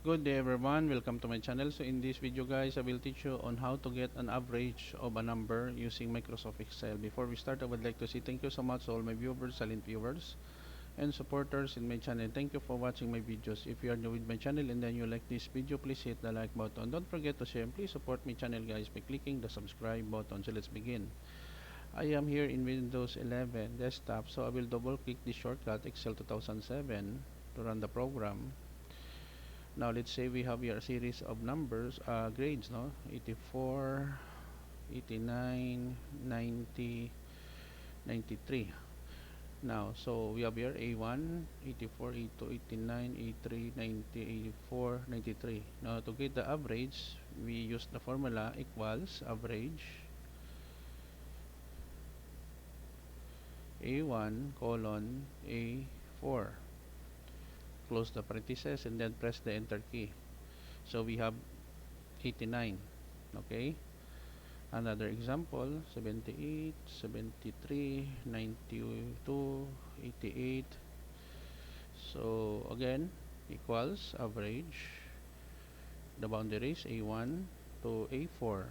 Good day everyone, welcome to my channel. So in this video guys, I will teach you on how to get an average of a number using Microsoft Excel. Before we start, I would like to say thank you so much to all my viewers, silent viewers, and supporters in my channel. Thank you for watching my videos. If you are new with my channel and then you like this video, please hit the like button. Don't forget to share and please support my channel guys by clicking the subscribe button. So let's begin. I am here in Windows 11 desktop, so I will double click the shortcut Excel 2007 to run the program. Now let's say we have here a series of numbers, grades, no? 84, 89, 90, 93. Now, so we have here A1, 84, A2, 89, A3, 90, 84, 93. Now, to get the average, we use the formula equals average A1 colon A4. Close the parentheses and then press the enter key. So we have 89. Okay. Another example, 78, 73, 92, 88. So again, equals average the boundaries A1 to A4.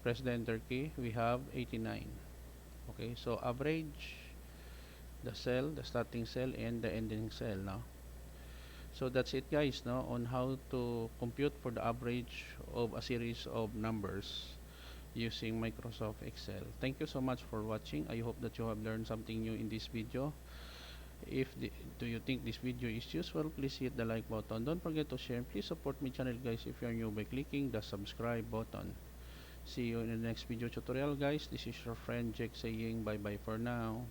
Press the enter key, we have 89. Okay, so average the cell, the starting cell and the ending cell now. So that's it guys, no, on how to compute for the average of a series of numbers using Microsoft Excel. Thank you so much for watching. I hope that you have learned something new in this video. If do you think this video is useful, please hit the like button. Don't forget to share. Please support my channel guys if you are new by clicking the subscribe button. See you in the next video tutorial guys. This is your friend Jake saying bye bye for now.